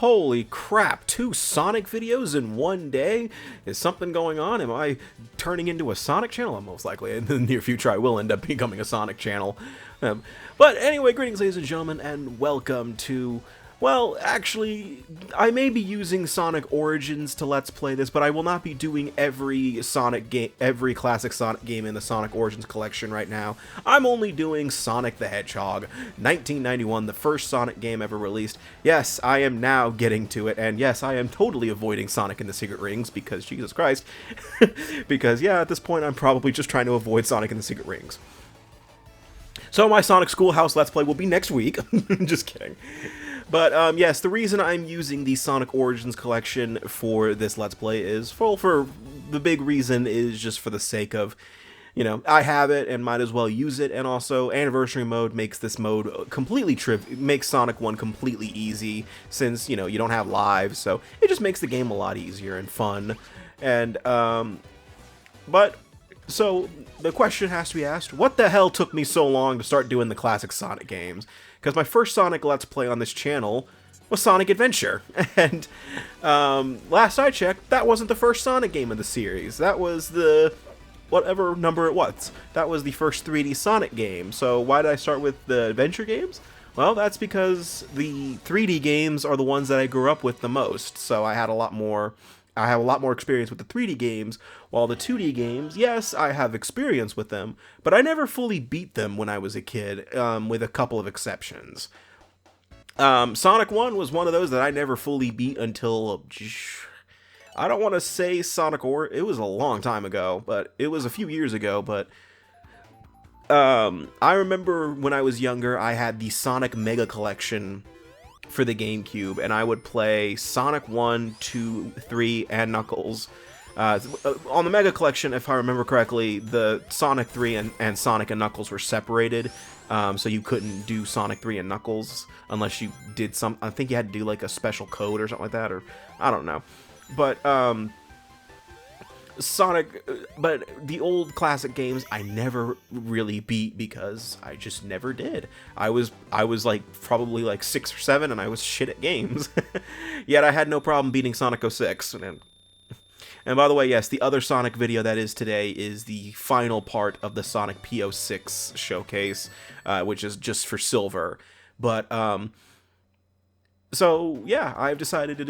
Holy crap, 2 Sonic videos in one day? Is something going on? Am I turning into a Sonic channel? Most likely, in the near future, I will end up becoming a Sonic channel. But anyway, greetings, ladies and gentlemen, and welcome to... Well, actually, I may be using Sonic Origins to Let's Play this, but I will not be doing every Sonic game, every classic Sonic game in the Sonic Origins collection right now. I'm only doing Sonic the Hedgehog, 1991, the first Sonic game ever released. Yes, I am now getting to it, and yes, I am totally avoiding Sonic and the Secret Rings, because, Jesus Christ, because, yeah, at this point, I'm probably just trying to avoid Sonic and the Secret Rings. So my Sonic Schoolhouse Let's Play will be next week. Just kidding. But, yes, the reason I'm using the Sonic Origins collection for this Let's Play is, for the big reason is just for the sake of, you know, I have it and might as well use it, and also Anniversary Mode makes this mode completely makes Sonic 1 completely easy, since, you know, you don't have lives, so it just makes the game a lot easier and fun. And, so the question has to be asked, what the hell took me so long to start doing the classic Sonic games? Because my first Sonic Let's Play on this channel was Sonic Adventure, and last I checked, that wasn't the first Sonic game in the series. That was the, whatever number it was, that was the first 3D Sonic game. So why did I start with the adventure games? Well, that's because the 3D games are the ones that I grew up with the most, so I have a lot more experience with the 3D games, while the 2D games, yes, I have experience with them, but I never fully beat them when I was a kid, with a couple of exceptions. Sonic 1 was one of those that I never fully beat until, I don't want to say it was a long time ago, but it was a few years ago, but I remember when I was younger, I had the Sonic Mega Collection for the GameCube, and I would play Sonic 1, 2, 3, and Knuckles. On the Mega Collection, if I remember correctly, the Sonic 3 and Sonic and Knuckles were separated, so you couldn't do Sonic 3 and Knuckles unless you did I think you had to do like a special code or something like that, or I don't know. But, but the old classic games I never really beat because I just never did. I was like probably like 6 or 7 and I was shit at games. Yet I had no problem beating Sonic 06. And by the way, yes, the other Sonic video that is today is the final part of the Sonic P06 showcase, which is just for Silver. But, so, yeah, I've decided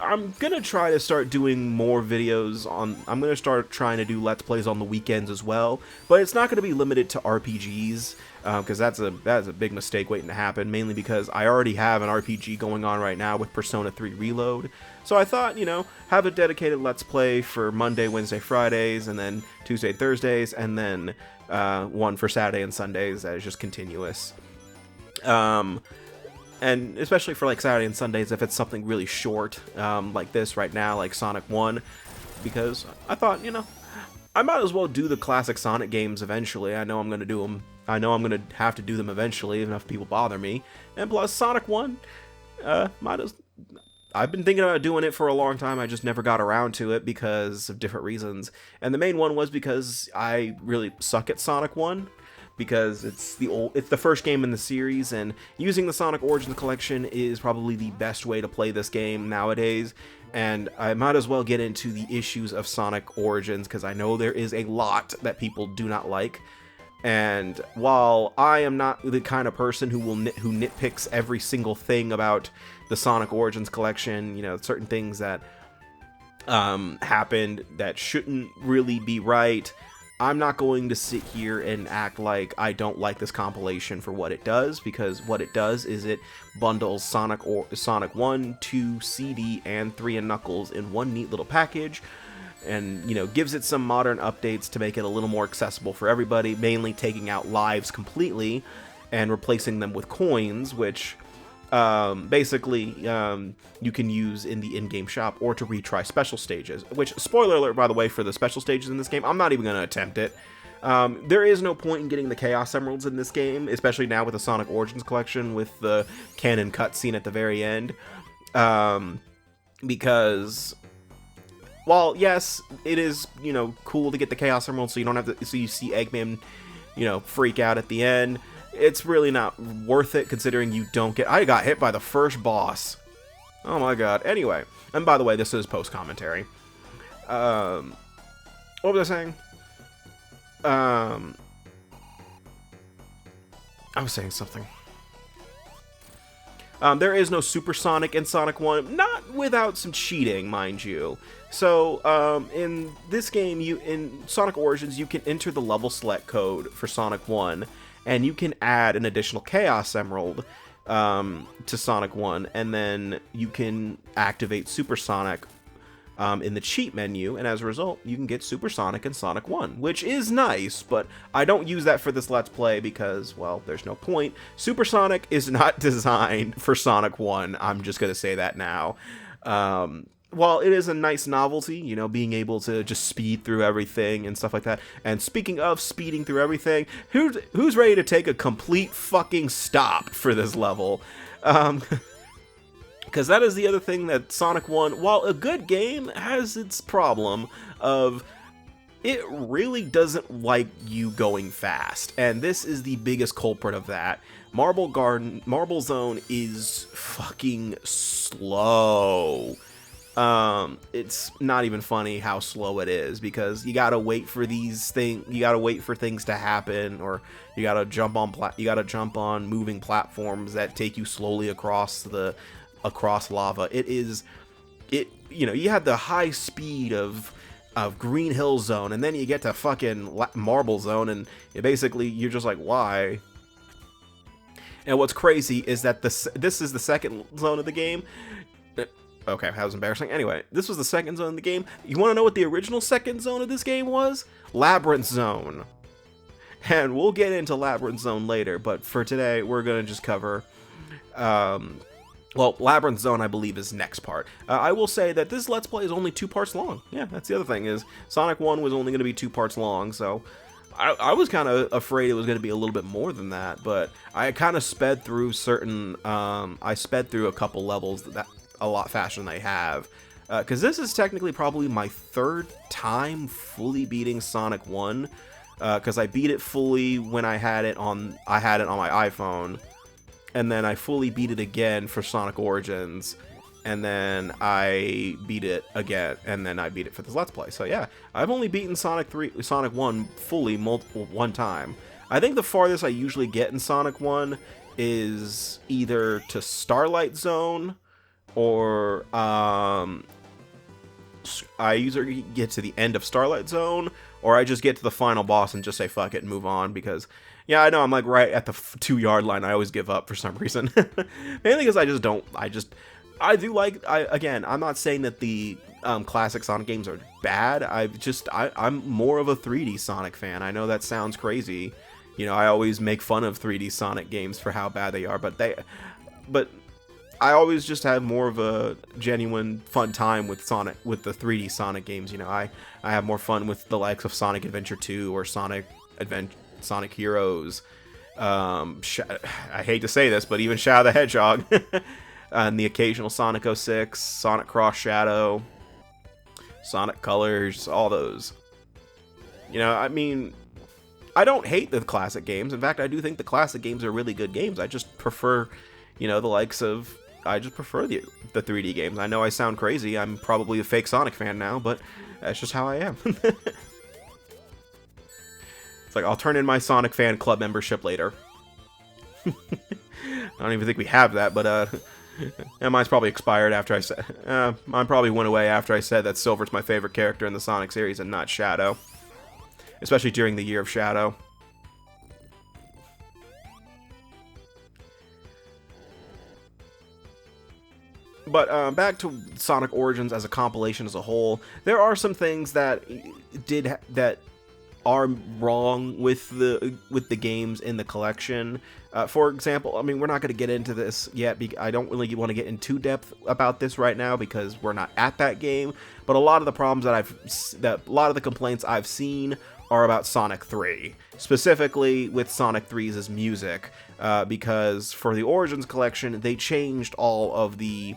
I'm gonna try to start doing more videos I'm gonna start trying to do Let's Plays on the weekends as well, but it's not gonna be limited to RPGs, because that's a big mistake waiting to happen, mainly because I already have an RPG going on right now with Persona 3 Reload, so I thought, you know, have a dedicated Let's Play for Monday, Wednesday, Fridays, and then Tuesday, Thursdays, and then one for Saturday and Sundays that is just continuous. And especially for like Saturday and Sundays, if it's something really short, like this right now, like Sonic 1, because I thought, you know, I might as well do the classic Sonic games eventually. I know I'm going to do them. I know I'm going to have to do them eventually, if enough people bother me. And plus, Sonic 1, I've been thinking about doing it for a long time. I just never got around to it because of different reasons. And the main one was because I really suck at Sonic 1. Because it's the first game in the series, and using the Sonic Origins collection is probably the best way to play this game nowadays, and I might as well get into the issues of Sonic Origins, because I know there is a lot that people do not like, and while I am not the kind of person who nitpicks every single thing about the Sonic Origins collection, you know, certain things that happened that shouldn't really be right, I'm not going to sit here and act like I don't like this compilation for what it does, because what it does is it bundles Sonic 1, 2, CD, and 3 and Knuckles in one neat little package, and, you know, gives it some modern updates to make it a little more accessible for everybody, mainly taking out lives completely and replacing them with coins, which basically you can use in the in-game shop or to retry special stages, which, spoiler alert, by the way, for the special stages in this game, I'm not even going to attempt it. There is no point in getting the Chaos Emeralds in this game, especially now with the Sonic Origins collection with the canon cutscene at the very end, because, while yes, it is, you know, cool to get the Chaos Emeralds so you don't have to, so you see Eggman, you know, freak out at the end, it's really not worth it considering you don't get... I got hit by the first boss Oh my god. Anyway, and by the way, this is post-commentary. What was I saying? I was saying something. There is no Supersonic in Sonic 1, not without some cheating, mind you. So, in this game, in Sonic Origins, you can enter the level select code for Sonic 1, and you can add an additional Chaos Emerald to Sonic 1, and then you can activate Supersonic in the cheat menu, and as a result, you can get Supersonic in Sonic 1, which is nice, but I don't use that for this Let's Play because, well, there's no point. Supersonic is not designed for Sonic 1, I'm just going to say that now. While it is a nice novelty, you know, being able to just speed through everything and stuff like that, and speaking of speeding through everything, who's ready to take a complete fucking stop for this level? Because that is the other thing that Sonic 1, while a good game, has its problem of it really doesn't like you going fast. And this is the biggest culprit of that. Marble Zone is fucking slow. It's not even funny how slow it is, because you gotta wait for things to happen, or you gotta jump on moving platforms that take you slowly across lava. You know, you had the high speed of Green Hill Zone, and then you get to fucking Marble Zone, and you're just like, why? And what's crazy is that this is the second zone of the game. Okay, that was embarrassing. Anyway, this was the second zone of the game. You want to know what the original second zone of this game was? Labyrinth Zone. And we'll get into Labyrinth Zone later, but for today, we're going to just cover... well, Labyrinth Zone, I believe, is next part. I will say that this Let's Play is only 2 parts long. Yeah, that's the other thing, is Sonic 1 was only going to be 2 parts long, so... I was kind of afraid it was going to be a little bit more than that, but I kind of sped through I sped through a couple levels that a lot faster than I have, because this is technically probably my 3rd time fully beating Sonic 1, because I beat it fully when I had it on my iPhone, and then I fully beat it again for Sonic Origins, and then I beat it again, and then I beat it for this Let's Play. So yeah, I've only beaten Sonic 1 fully one time. I think the farthest I usually get in Sonic 1 is either to Starlight Zone, or I usually get to the end of Starlight Zone, or I just get to the final boss and just say fuck it and move on, because yeah, I know I'm like right at the 2-yard line. I always give up for some reason. Mainly because again, I'm not saying that the classic Sonic games are bad. I'm more of a 3D Sonic fan. I know that sounds crazy. You know, I always make fun of 3D Sonic games for how bad they are, but I always just have more of a genuine fun time with the 3D Sonic games. You know, I have more fun with the likes of Sonic Adventure 2 or Sonic Heroes. I hate to say this, but even Shadow the Hedgehog, and the occasional Sonic 06, Sonic Cross Shadow, Sonic Colors, all those. You know, I mean, I don't hate the classic games. In fact, I do think the classic games are really good games. I just prefer, you know, I just prefer the 3D games. I know I sound crazy. I'm probably a fake Sonic fan now, but that's just how I am. It's like, I'll turn in my Sonic fan club membership later. I don't even think we have that, but mine's probably expired after I said... mine probably went away after I said that Silver's my favorite character in the Sonic series and not Shadow. Especially during the year of Shadow. But back to Sonic Origins as a compilation as a whole, there are some things that are wrong with the games in the collection. For example, I mean, we're not going to get into this yet. I don't really want to get in too depth about this right now because we're not at that game. But a lot of the problems a lot of the complaints I've seen are about Sonic 3, specifically with Sonic 3's music, because for the Origins collection, they changed all of the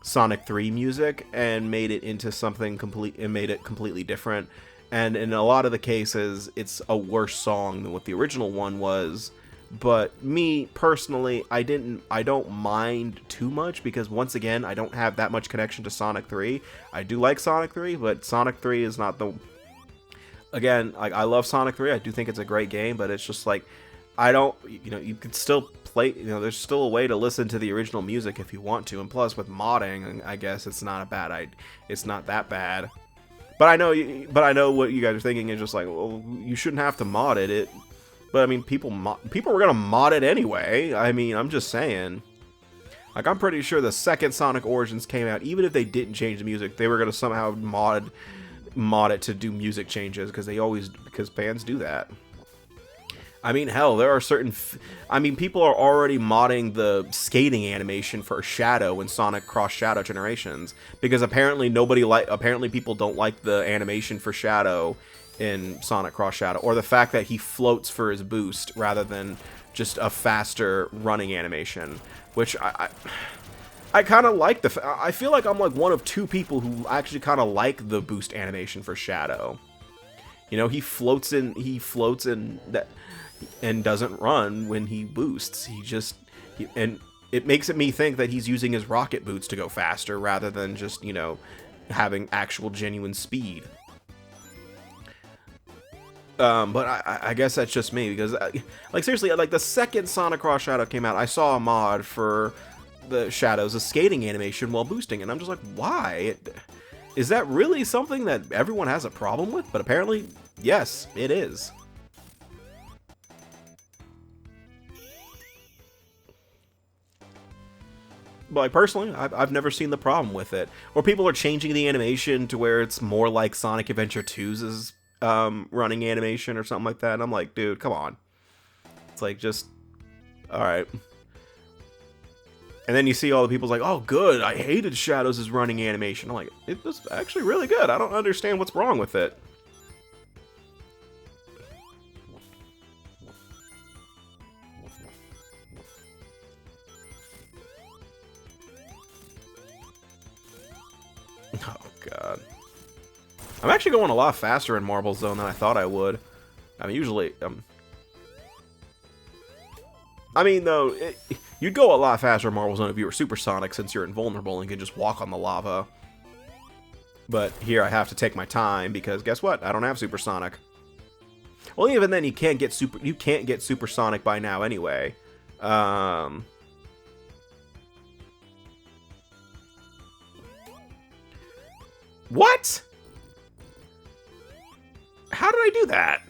Sonic 3 music and made it into something completely different. And in a lot of the cases, it's a worse song than what the original one was, But me personally, I don't mind too much, because once again, I don't have that much connection to Sonic 3. I do like Sonic 3, but Sonic 3 is not the... Again, like, I love Sonic 3. I do think it's a great game, but it's just like, I don't, you could still play, there's still a way to listen to the original music if you want to. And plus, with modding, I guess it's not it's not that bad. But I know what you guys are thinking is just like, well, you shouldn't have to mod it. But I mean, people were gonna mod it anyway. I mean, I'm just saying. Like, I'm pretty sure the second Sonic Origins came out, even if they didn't change the music, they were gonna somehow mod it to do music changes, because fans do that. I mean, hell, there are certain... people are already modding the skating animation for Shadow in Sonic Cross Shadow Generations, because apparently people don't like the animation for Shadow in Sonic Cross Shadow, or the fact that he floats for his boost rather than just a faster running animation, which I kind of like I feel like I'm like one of two people who actually kind of like the boost animation for Shadow. He floats in that, and doesn't run when he boosts. And it makes me think that he's using his rocket boots to go faster rather than just, having actual genuine speed. But I guess that's just me, because, like, seriously, like, the second Sonic Cross Shadow came out, I saw a mod for the Shadow's skating animation while boosting, and I'm just like, why? Is that really something that everyone has a problem with? But apparently, yes, it is. But like, personally, I've never seen the problem with it. Or people are changing the animation to where it's more like Sonic Adventure 2's running animation or something like that. And I'm like, dude, come on. It's like, just... Alright. And then you see all the people's like, oh, good, I hated Shadows' running animation. I'm like, it was actually really good. I don't understand what's wrong with it. Oh, God. I'm actually going a lot faster in Marble Zone than I thought I would. I mean, usually... though, you'd go a lot faster in Marble Zone if you were Supersonic, since you're invulnerable and can just walk on the lava. But here I have to take my time, because guess what? I don't have Supersonic. Well, even then, you can't get Supersonic by now anyway. What? How did I do that?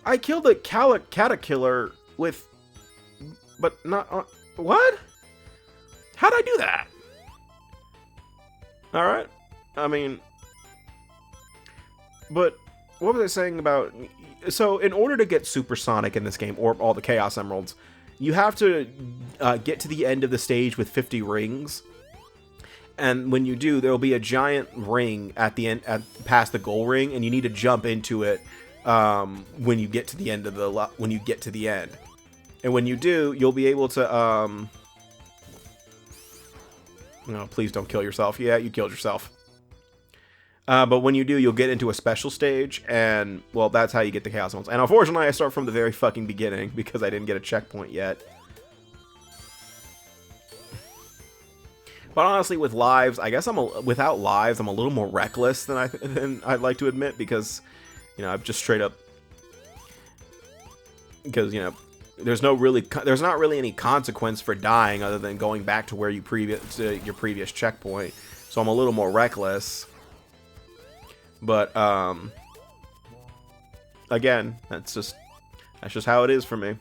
I killed a caterpillar with... But not... what? How did I do that? Alright. I mean... But, what was I saying about... So, in order to get Supersonic in this game, or all the Chaos Emeralds, you have to get to the end of the stage with 50 rings. And when you do, there will be a giant ring at the end, past the goal ring, and you need to jump into it when you get to the end of the end. And when you do, you'll be able to no, please don't kill yourself. Yeah, you killed yourself. But when you do, you'll get into a special stage, and, well, that's how you get the Chaos Emeralds. And unfortunately, I start from the very fucking beginning, because I didn't get a checkpoint yet. But honestly, with lives, I guess without lives, I'm a little more reckless than I'd like to admit, because, I've just straight up, because, there's not really any consequence for dying other than going back to where your previous checkpoint. So I'm a little more reckless. But again, that's just how it is for me.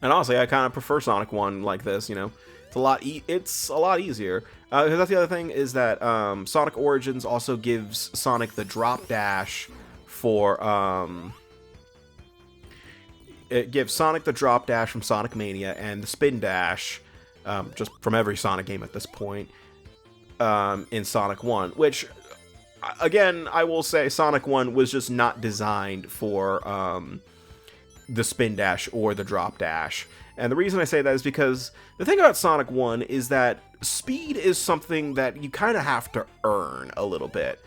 And honestly, I kind of prefer Sonic 1 like this, It's a lot easier. Because that's the other thing, is that Sonic Origins also gives Sonic the drop dash for... it gives Sonic the drop dash from Sonic Mania and the spin dash, just from every Sonic game at this point, in Sonic 1. Which, again, I will say Sonic 1 was just not designed for the spin dash or the drop dash. And the reason I say that is because the thing about Sonic 1 is that speed is something that you kind of have to earn a little bit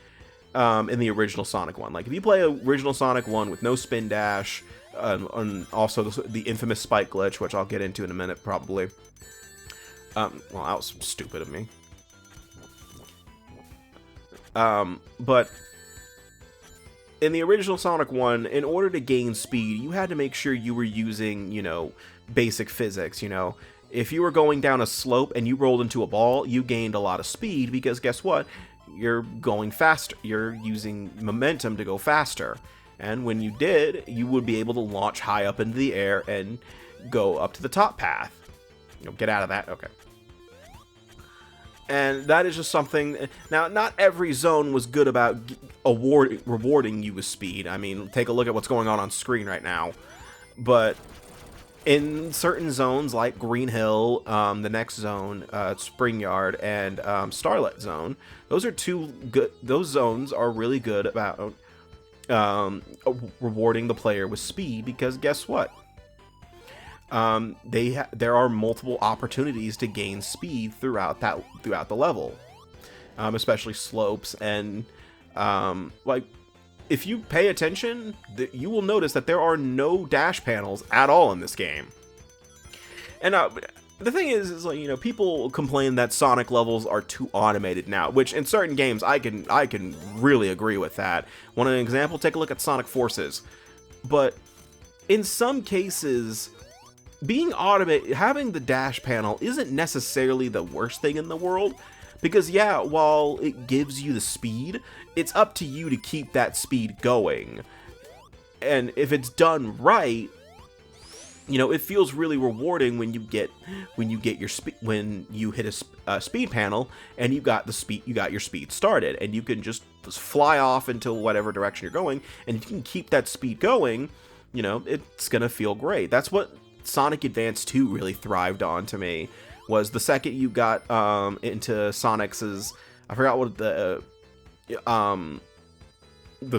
in the original Sonic 1. Like, if you play original Sonic 1 with no spin dash, and also the infamous spike glitch, which I'll get into in a minute, probably. Well, that was stupid of me. But in the original Sonic 1, in order to gain speed, you had to make sure you were using, you know, basic physics, you know. If you were going down a slope and you rolled into a ball, you gained a lot of speed because guess what? You're going faster. You're using momentum to go faster. And when you did, you would be able to launch high up into the air and go up to the top path. You know, get out of that. Okay. And that is just something. Now, not every zone was good about rewarding you with speed. I mean, take a look at what's going on screen right now. But in certain zones like Green Hill, the next zone, Spring Yard, and Starlight Zone, those are two good. Those zones are really good about rewarding the player with speed because guess what? There are multiple opportunities to gain speed throughout the level, especially slopes and like if you pay attention, you will notice that there are no dash panels at all in this game. And the thing is like, you know, people complain that Sonic levels are too automated now, which in certain games I can really agree with that. Want an example? Take a look at Sonic Forces. But in some cases, being automated, having the dash panel isn't necessarily the worst thing in the world, because yeah, while it gives you the speed, it's up to you to keep that speed going. And if it's done right, you know, it feels really rewarding when you get your speed, when you hit a speed panel and you got your speed started, and you can just fly off into whatever direction you're going, and if you can keep that speed going, you know, it's gonna feel great. That's what Sonic Advance 2 really thrived on to me, was the second you got into Sonic's, I forgot what the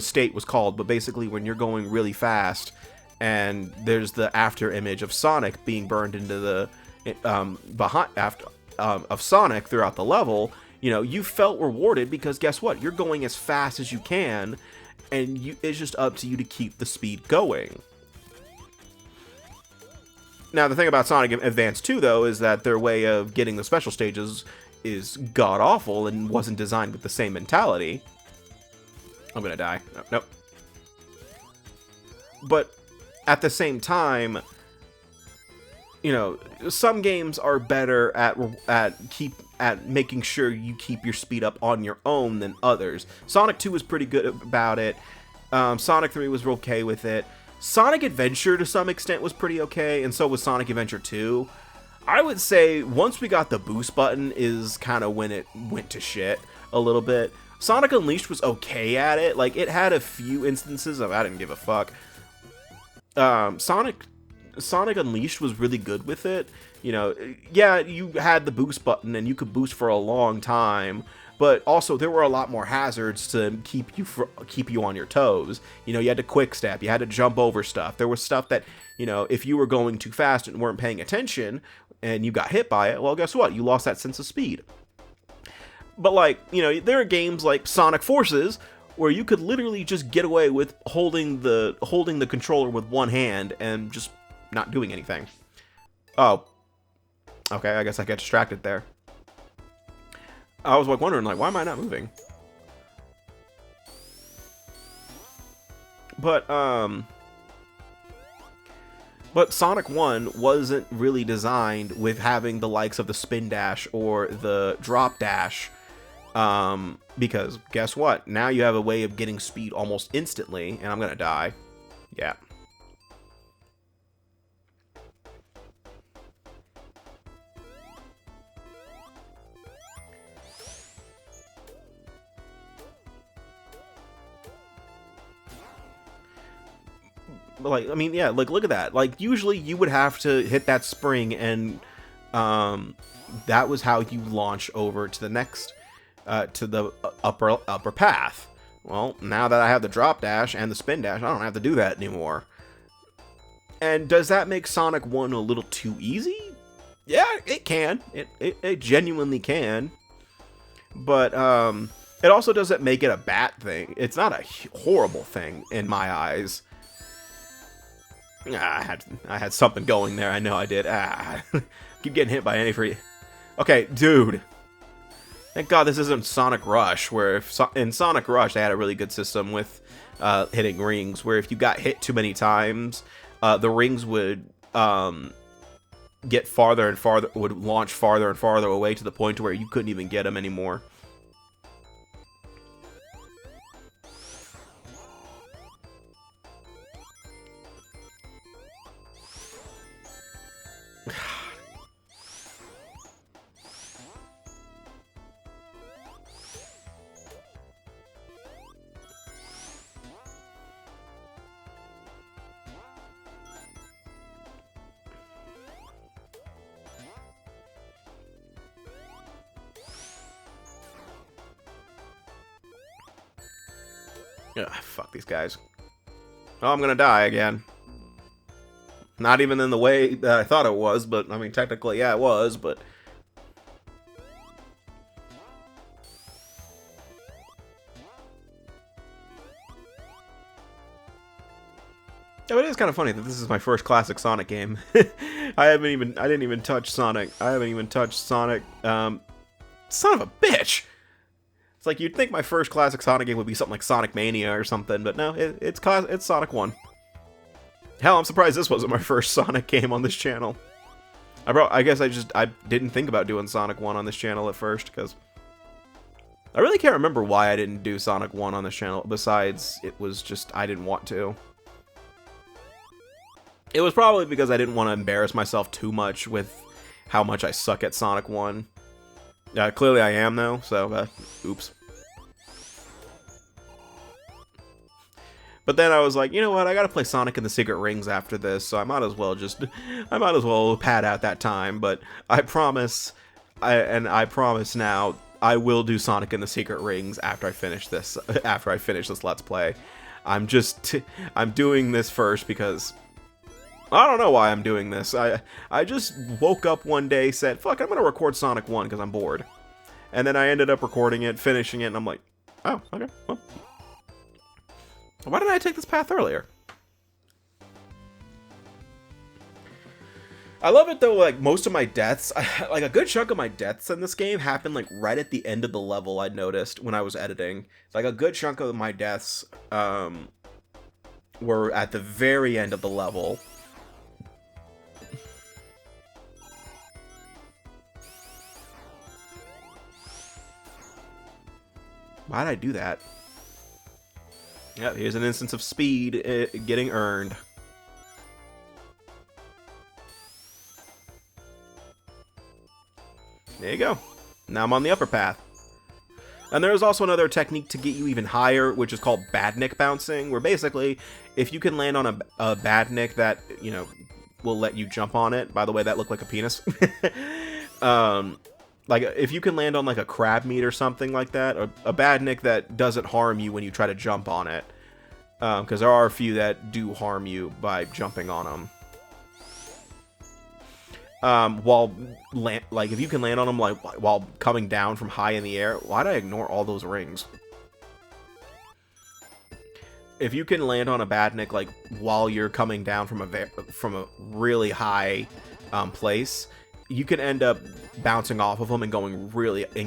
state was called, but basically when you're going really fast and there's the after image of Sonic being burned into the of Sonic throughout the level, you know, you felt rewarded because guess what? You're going as fast as you can, and it's just up to you to keep the speed going. Now, the thing about Sonic Advance 2, though, is that their way of getting the special stages is god-awful and wasn't designed with the same mentality. I'm gonna die. Nope. But at the same time, you know, some games are better at making sure you keep your speed up on your own than others. Sonic 2 was pretty good about it. Sonic 3 was okay with it. Sonic Adventure, to some extent, was pretty okay, and so was Sonic Adventure 2. I would say once we got the boost button is kind of when it went to shit a little bit. Sonic Unleashed was okay at it. Like, it had a few instances of I didn't give a fuck. Sonic Unleashed was really good with it. You know, yeah, you had the boost button and you could boost for a long time, but also there were a lot more hazards to keep you on your toes. You know, you had to quick step, you had to jump over stuff. There was stuff that, you know, if you were going too fast and weren't paying attention and you got hit by it, well, guess what? You lost that sense of speed. But like, you know, there are games like Sonic Forces where you could literally just get away with holding the controller with one hand and just not doing anything. Oh. Okay, I guess I got distracted there. I was like wondering, like, why am I not moving? But Sonic 1 wasn't really designed with having the likes of the spin dash or the drop dash, because guess what? Now you have a way of getting speed almost instantly, and I'm gonna die. Yeah. Like, I mean, yeah, like, look at that. Like, usually you would have to hit that spring, and that was how you launch over to the next, to the upper path. Well, now that I have the drop dash and the spin dash, I don't have to do that anymore. And does that make Sonic 1 a little too easy? Yeah, it can. It genuinely can. But it also doesn't make it a bad thing. It's not a horrible thing in my eyes. I had something going there. I know I did. Keep getting hit by any free. Okay, dude. Thank God this isn't Sonic Rush, where in Sonic Rush they had a really good system with hitting rings, where if you got hit too many times, the rings would get farther and farther, would launch farther and farther away to the point to where you couldn't even get them anymore. Ugh, fuck these guys. Oh, I'm gonna die again. Not even in the way that I thought it was, but I mean, technically, yeah, it was, but... Oh, it is kind of funny that this is my first classic Sonic game. I didn't even touch Sonic. I haven't even touched Sonic. Son of a bitch! It's like, you'd think my first classic Sonic game would be something like Sonic Mania or something, but no, it's Sonic 1. Hell, I'm surprised this wasn't my first Sonic game on this channel. I guess I didn't think about doing Sonic 1 on this channel at first, because I really can't remember why I didn't do Sonic 1 on this channel, besides it was just, I didn't want to. It was probably because I didn't want to embarrass myself too much with how much I suck at Sonic 1. Clearly I am, though, so, oops. But then I was like, you know what, I gotta play Sonic and the Secret Rings after this, so I might as well pad out that time, but I promise, I promise now, I will do Sonic and the Secret Rings after I finish this Let's Play. I'm doing this first because... I don't know why I'm doing this. I just woke up one day, said, fuck, I'm gonna record Sonic 1 because I'm bored. And then I ended up recording it, finishing it, and I'm like, oh, okay, well. Why didn't I take this path earlier? I love it though, like, most of my deaths, like, a good chunk of my deaths in this game happened, like, right at the end of the level, I noticed, when I was editing. Like, a good chunk of my deaths, were at the very end of the level. Why did I do that? Yep, here's an instance of speed getting earned. There you go. Now I'm on the upper path. And there's also another technique to get you even higher, which is called badnik bouncing, where basically, if you can land on a badnik that, you know, will let you jump on it. By the way, that looked like a penis. Like, if you can land on, like, a crab meat or something like that, or a badnik that doesn't harm you when you try to jump on it. Because there are a few that do harm you by jumping on them. Like, if you can land on them, like, while coming down from high in the air, why did I ignore all those rings? If you can land on a badnik, like, while you're coming down from a really high place, you can end up bouncing off of them and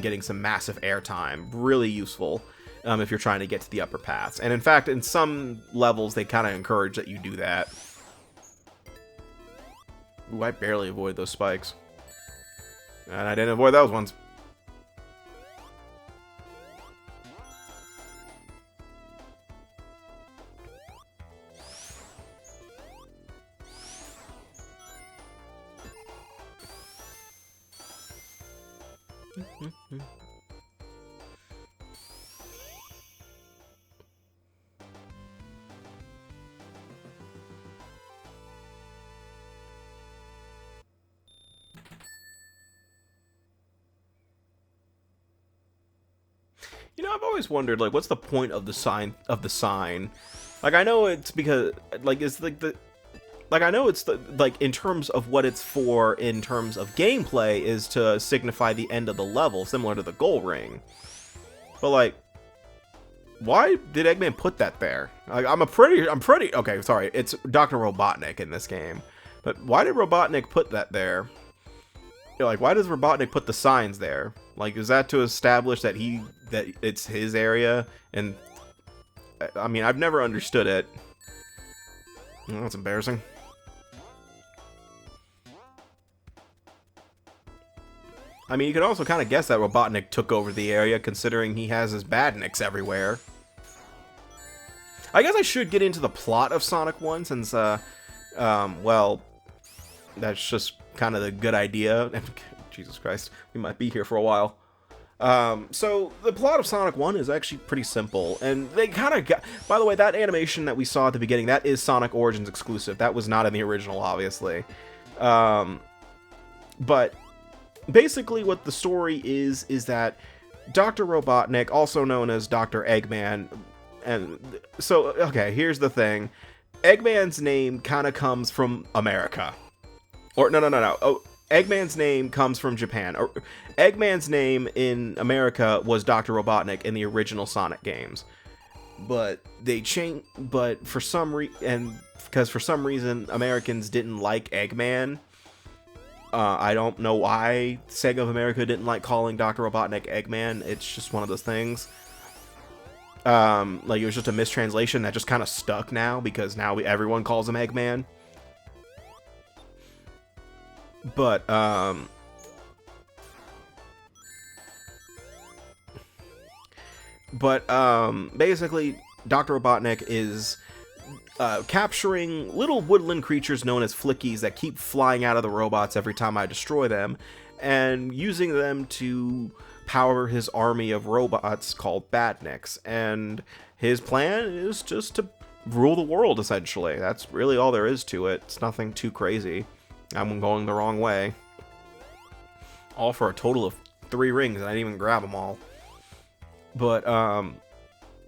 getting some massive airtime. Really useful if you're trying to get to the upper paths. And in fact, in some levels, they kind of encourage that you do that. Ooh, I barely avoid those spikes. And I didn't avoid those ones. You know, I've always wondered, like, what's the point of the sign Like, I know it's because, like, it's like I know it's like, in terms of what it's for, in terms of gameplay, is to signify the end of the level, similar to the goal ring. But, like, Why did Eggman put that there? Like, I'm pretty, okay, sorry, it's Doctor Robotnik in this game. But why did Robotnik put that there? You know, like, why does Robotnik put the signs there? Like, is that to establish that it's his area? And, I mean, I've never understood it. Oh, that's embarrassing. I mean, you could also kind of guess that Robotnik took over the area, considering he has his badniks everywhere. I guess I should get into the plot of Sonic 1, since, well, that's just kind of the good idea. Jesus Christ, we might be here for a while. So, the plot of Sonic 1 is actually pretty simple, and they kind of got... By the way, that animation that we saw at the beginning, that is Sonic Origins exclusive. That was not in the original, obviously. But... basically what the story is that Dr. Robotnik, also known as Dr. Eggman, and so, okay, here's the thing. Eggman's name kind of comes from America. Or, no. Oh, Eggman's name comes from Japan. Or, Eggman's name in America was Dr. Robotnik in the original Sonic games. But they changed, but for some reason Americans didn't like Eggman. I don't know why Sega of America didn't like calling Dr. Robotnik Eggman. It's just one of those things. Like, it was just a mistranslation that just kind of stuck now, because now everyone calls him Eggman. But, basically, Dr. Robotnik is... capturing little woodland creatures known as flickies that keep flying out of the robots every time I destroy them, and using them to power his army of robots called badniks. And his plan is just to rule the world, essentially. That's really all there is to it. It's nothing too crazy. I'm going the wrong way. All for a total of 3 rings, and I didn't even grab them all. But,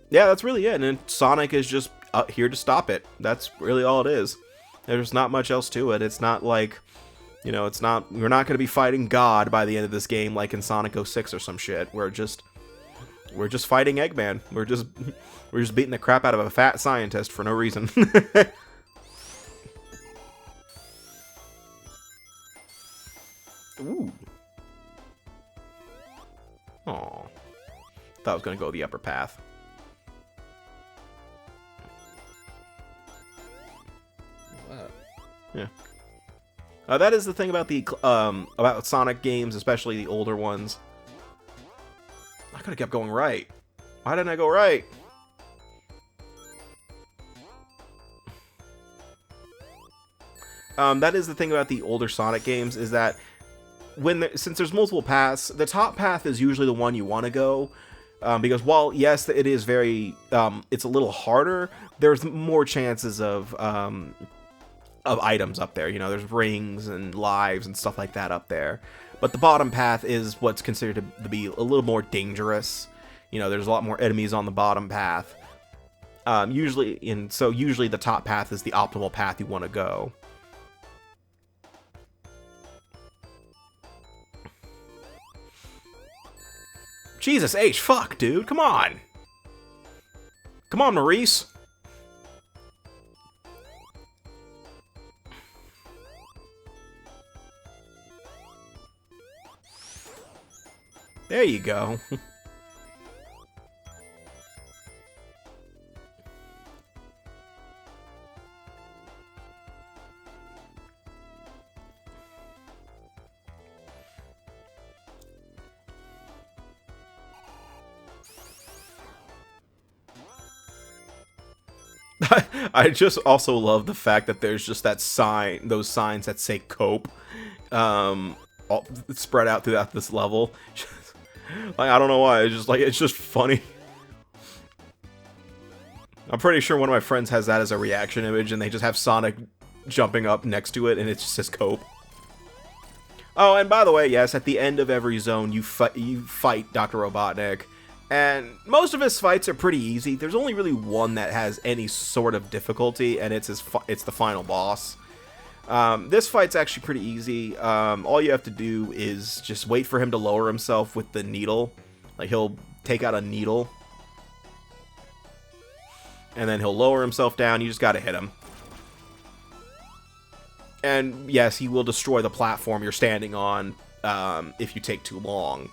yeah, that's really it. And then Sonic is just here to stop it. That's really all it is. There's not much else to it. It's not like, you know, we're not going to be fighting God by the end of this game like in Sonic 06 or some shit. We're just fighting Eggman. We're just beating the crap out of a fat scientist for no reason. Ooh. Aw. Thought I was going to go the upper path. Yeah. That is the thing about the about Sonic games, especially the older ones. I could have kept going right. Why didn't I go right? That is the thing about the older Sonic games, is that since there's multiple paths, the top path is usually the one you want to go. Because while, yes, it is very, it's a little harder, there's more chances of items up there. You know, there's rings and lives and stuff like that up there. But the bottom path is what's considered to be a little more dangerous. You know, there's a lot more enemies on the bottom path. Usually the top path is the optimal path you want to go. Jesus H, fuck, dude, come on! Come on, Maurice! There you go. I just also love the fact that there's just that sign, those signs that say "Cope," all spread out throughout this level. Like, I don't know why. It's just funny. I'm pretty sure one of my friends has that as a reaction image, and they just have Sonic jumping up next to it, and it just says "Cope." Oh, and by the way, yes, at the end of every zone, you fight Doctor Robotnik. And most of his fights are pretty easy. There's only really one that has any sort of difficulty, and it's the final boss. This fight's actually pretty easy. All you have to do is just wait for him to lower himself with the needle. Like, he'll take out a needle. and then he'll lower himself down. You just gotta hit him. And yes, he will destroy the platform you're standing on if you take too long.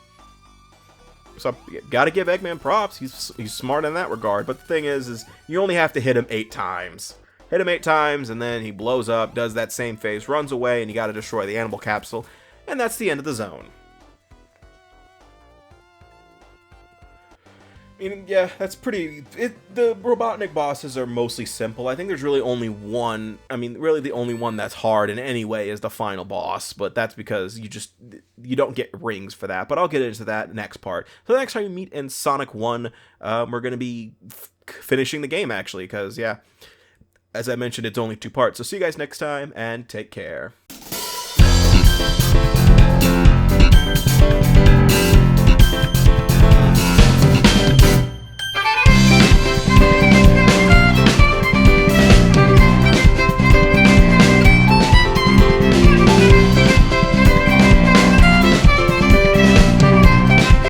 So gotta give Eggman props. He's smart in that regard. But the thing is you only have to hit him 8 times. Hit him 8 times, and then he blows up, does that same phase, runs away, and you gotta destroy the animal capsule. And that's the end of the zone. I mean, yeah, that's pretty... the Robotnik bosses are mostly simple. I think there's really only one... I mean, really the only one that's hard in any way is the final boss. But that's because you don't get rings for that. But I'll get into that next part. So the next time you meet in Sonic 1, we're going to be finishing the game, actually. Because, yeah, as I mentioned, it's only 2 parts. So see you guys next time, and take care.